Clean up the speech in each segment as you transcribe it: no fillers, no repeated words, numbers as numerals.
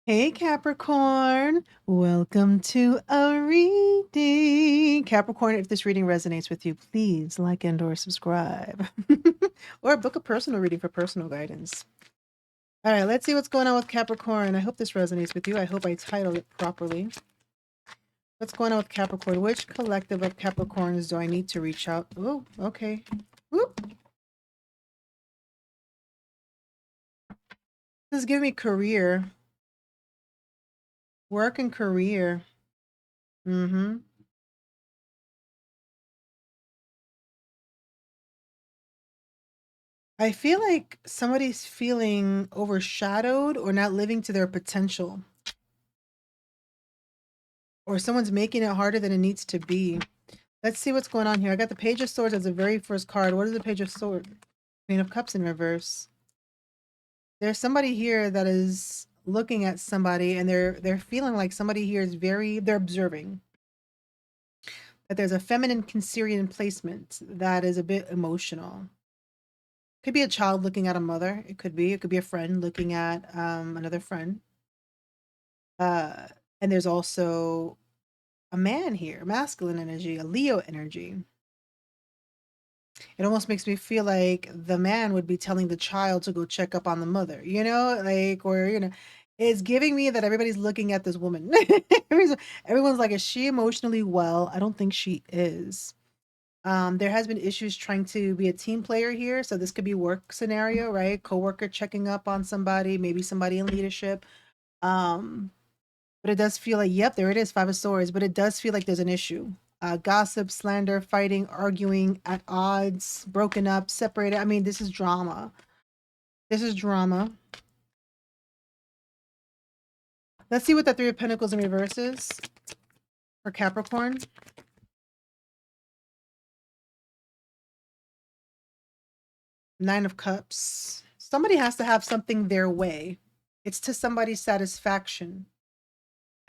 Hey Capricorn, welcome to a reading. Capricorn, if this reading resonates with you, please like and or subscribe. Or book a personal reading for personal guidance. All right, let's see what's going on with Capricorn. I hope this resonates with you. I hope I titled it properly. What's going on with Capricorn? Which collective of Capricorns do I need to reach out? Oh, okay. Whoop. This is giving me career. Work and career. Mm-hmm. I feel like somebody's feeling overshadowed or not living to their potential, or someone's making it harder than it needs to be. Let's see what's going on here. I got the Page of Swords as the very first card. What is the Page of Swords? Queen of Cups in reverse. There's somebody here that is looking at somebody and they're feeling like somebody here is they're observing. That there's a feminine Cancerian placement that is a bit emotional. Could be a child looking at a mother. It could be a friend looking at another friend. Uh, and there's also a man here, masculine energy, a Leo energy. It almost makes me feel like the man would be telling the child to go check up on the mother, like, or, it's giving me that everybody's looking at this woman. Everyone's like, is she emotionally well? I don't think she is. There has been issues trying to be a team player here. So this could be work scenario, right? Coworker checking up on somebody, maybe somebody in leadership. Um, But it does feel like, yep, there it is, Five of Swords. But it does feel like there's an issue. Gossip, slander, fighting, arguing, at odds, broken up, separated. I mean, this is drama. This is drama. Let's see what the Three of Pentacles in reverse is for Capricorn. Nine of Cups. Somebody has to have something their way. It's to somebody's satisfaction.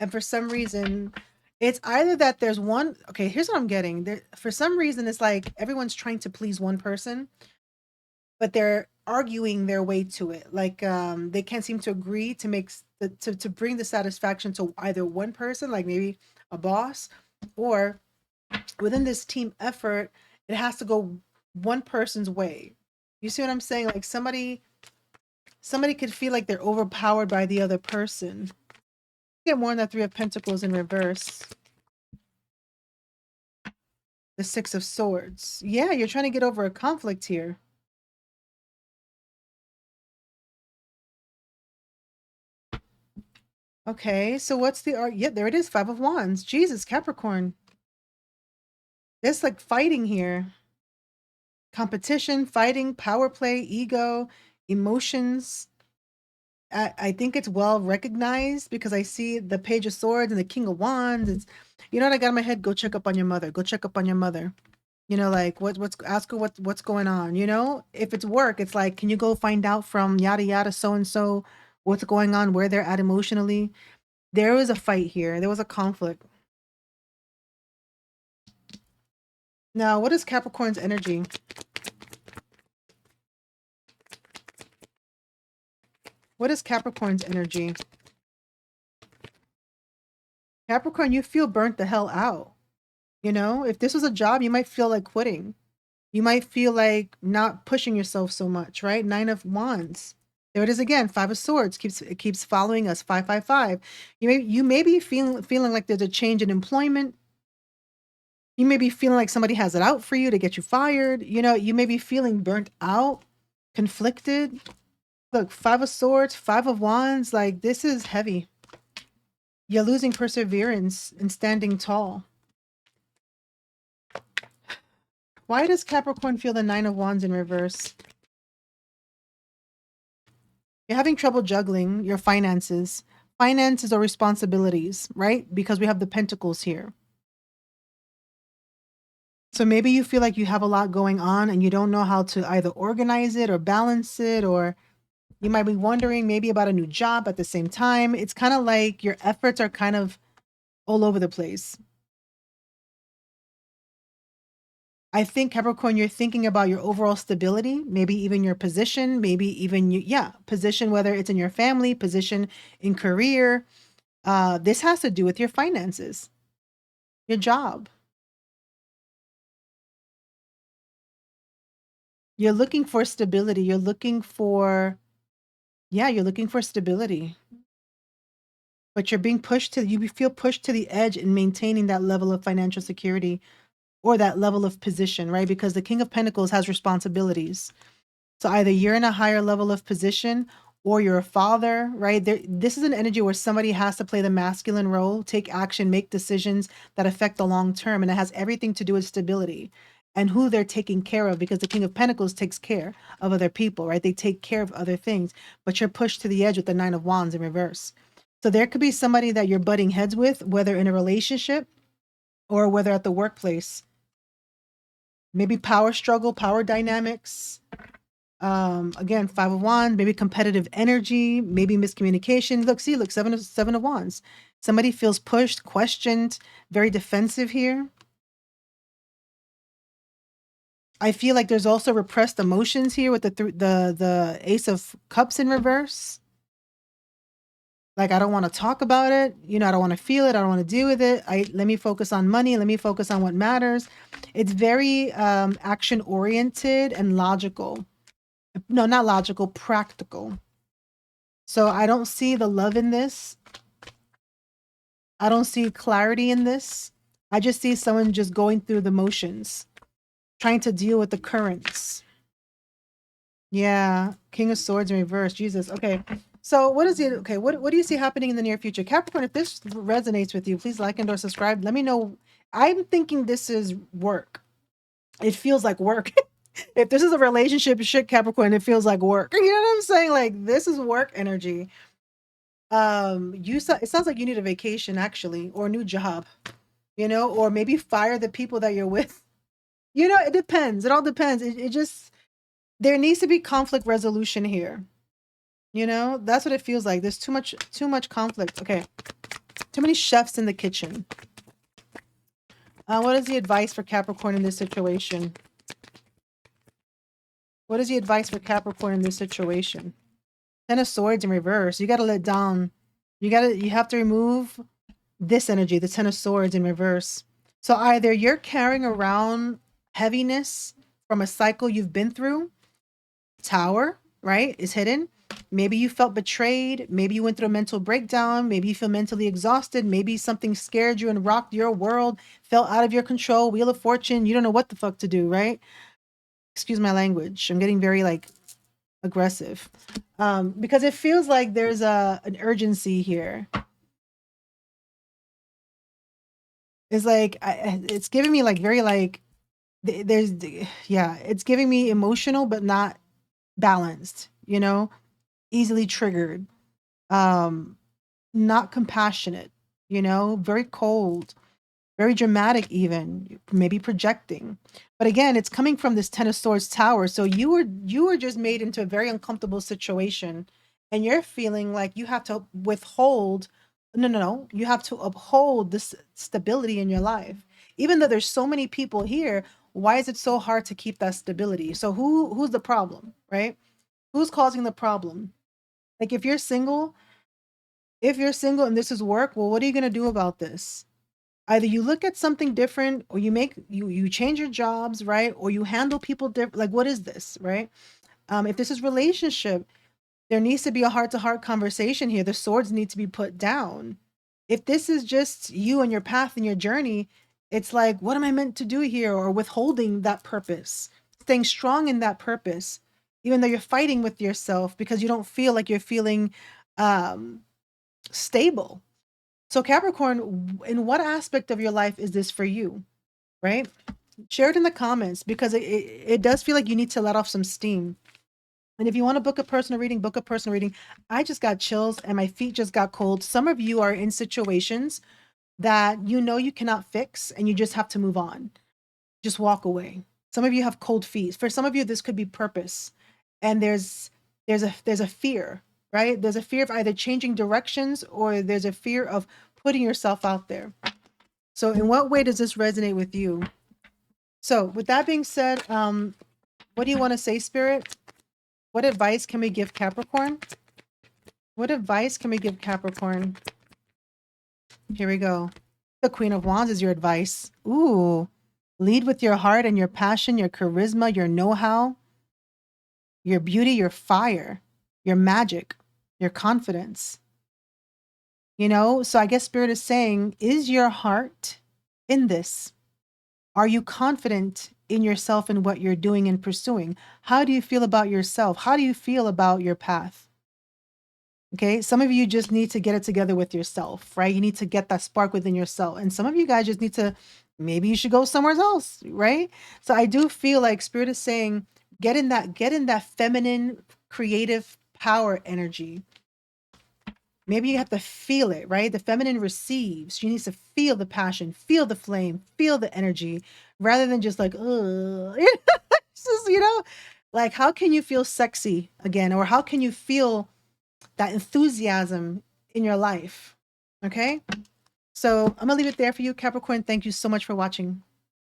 And for some reason, it's either that there's one. Okay, here's what I'm getting. For some reason, it's like everyone's trying to please one person, but they're arguing their way to it. Like they can't seem to agree to to bring the satisfaction to either one person, like maybe a boss, or within this team effort, it has to go one person's way. You see what I'm saying? Like somebody could feel like they're overpowered by the other person. Get more on that Three of Pentacles in reverse. The Six of Swords. Yeah, you're trying to get over a conflict here. Okay, so what's the art? Yeah, there it is. Five of Wands. Jesus, Capricorn. There's like fighting here. Competition, fighting, power play, ego, emotions. I think it's well recognized because I see the Page of Swords and the King of Wands. It's, you know what I got in my head? Go check up on your mother. Go check up on your mother. Like what's ask her what's going on. If it's work, it's like, can you go find out from yada yada so and so what's going on, where they're at emotionally. There was a fight here. There was a conflict. Now, what is Capricorn's energy? What is Capricorn's energy? Capricorn, you feel burnt the hell out. If this was a job, you might feel like quitting. You might feel like not pushing yourself so much, right? Nine of Wands. There it is again. Five of Swords keeps following us. 555. You may be feeling like there's a change in employment. You may be feeling like somebody has it out for you to get you fired. You may be feeling burnt out, conflicted. Look, Five of Swords, Five of Wands, like this is heavy. You're losing perseverance and standing tall. Why does Capricorn feel the Nine of Wands in reverse? You're having trouble juggling your finances. Finances or responsibilities, right? Because we have the Pentacles here. So maybe you feel like you have a lot going on and you don't know how to either organize it or balance it, or you might be wondering maybe about a new job at the same time. It's kind of like your efforts are kind of all over the place. I think Capricorn, you're thinking about your overall stability, maybe even your position, maybe even position, whether it's in your family, position in career. This has to do with your finances, your job. You're looking for stability. You're looking for stability, but you feel pushed to the edge in maintaining that level of financial security or that level of position, right? Because the King of Pentacles has responsibilities. So either you're in a higher level of position or you're a father, right? This is an energy where somebody has to play the masculine role, take action, make decisions that affect the long term. And it has everything to do with stability and who they're taking care of, because the King of Pentacles takes care of other people, right? They take care of other things, but you're pushed to the edge with the Nine of Wands in reverse. So there could be somebody that you're butting heads with, whether in a relationship or whether at the workplace. Maybe power struggle, power dynamics. Again, Five of Wands, maybe competitive energy, maybe miscommunication. Look, seven of Wands. Somebody feels pushed, questioned, very defensive here. I feel like there's also repressed emotions here with the Ace of Cups in reverse. Like, I don't want to talk about it. I don't want to feel it. I don't want to deal with it. Let me focus on money. Let me focus on what matters. It's very action oriented and logical. No, not logical, practical. So I don't see the love in this. I don't see clarity in this. I just see someone just going through the motions, trying to deal with the currents. Yeah, King of Swords in reverse. Jesus. Okay. So what is it? Okay, what do you see happening in the near future? Capricorn, if this resonates with you, please like and or subscribe. Let me know. I'm thinking this is work. It feels like work. If this is a relationship shit, Capricorn, it feels like work. You know what I'm saying? Like, this is work energy. It sounds like you need a vacation actually, or a new job, or maybe fire the people that you're with. It depends. It all depends. It just, there needs to be conflict resolution here. That's what it feels like. There's too much conflict. Okay. Too many chefs in the kitchen. What is the advice for Capricorn in this situation? What is the advice for Capricorn in this situation? Ten of Swords in reverse. You got to let down. You have to remove this energy, the Ten of Swords in reverse. So either you're carrying around heaviness from a cycle you've been through. Tower, right, is hidden. Maybe you felt betrayed. Maybe you went through a mental breakdown. Maybe you feel mentally exhausted. Maybe something scared you and rocked your world, fell out of your control. Wheel of Fortune. You don't know what the fuck to do, right? Excuse my language. I'm getting very aggressive. Because it feels like there's an urgency here. It's like it's giving me it's giving me emotional but not balanced, easily triggered, not compassionate, very cold, very dramatic, even maybe projecting. But again, it's coming from this Ten of Swords tower. So you were just made into a very uncomfortable situation, and you're feeling like you have to withhold. No. You have to uphold this stability in your life. Even though there's so many people here, why is it so hard to keep that stability? So who's the problem, right? Who's causing the problem? Like, if you're single and this is work, well, what are you going to do about this? Either you look at something different, or you change your jobs, right? Or you handle people different. Like, what is this, right? If this is relationship, there needs to be a heart-to-heart conversation here. The swords need to be put down. If this is just you and your path and your journey, it's like, what am I meant to do here? Or withholding that purpose, staying strong in that purpose, even though you're fighting with yourself because you don't feel like you're feeling stable. So Capricorn, in what aspect of your life is this for you, right? Share it in the comments, because it does feel like you need to let off some steam. And if you want to book a personal reading, book a personal reading. I just got chills and my feet just got cold. Some of you are in situations that you cannot fix, and you just have to move on. Just walk away. Some of you have cold feet. For some of you, this could be purpose. And there's a fear, right? There's a fear of either changing directions, or there's a fear of putting yourself out there. So in what way does this resonate with you? So with that being said, what do you want to say, Spirit? What advice can we give Capricorn? What advice can we give Capricorn? Here we go. The Queen of Wands is your advice. Ooh. Lead with your heart and your passion, your charisma, your know-how, your beauty, your fire, your magic, your confidence. You know, so I guess Spirit is saying, is your heart in this? Are you confident in yourself and what you're doing and pursuing? How do you feel about yourself? How do you feel about your path? Okay, some of you just need to get it together with yourself, right? You need to get that spark within yourself. And some of you guys just need to, maybe you should go somewhere else, right? So I do feel like Spirit is saying, get in that feminine, creative power energy. Maybe you have to feel it, right? The feminine receives. She needs to feel the passion, feel the flame, feel the energy, rather than just like, ugh. Just, like how can you feel sexy again? Or how can you feel that enthusiasm in your life? Okay. So I'm gonna leave it there for you, Capricorn. Thank you so much for watching.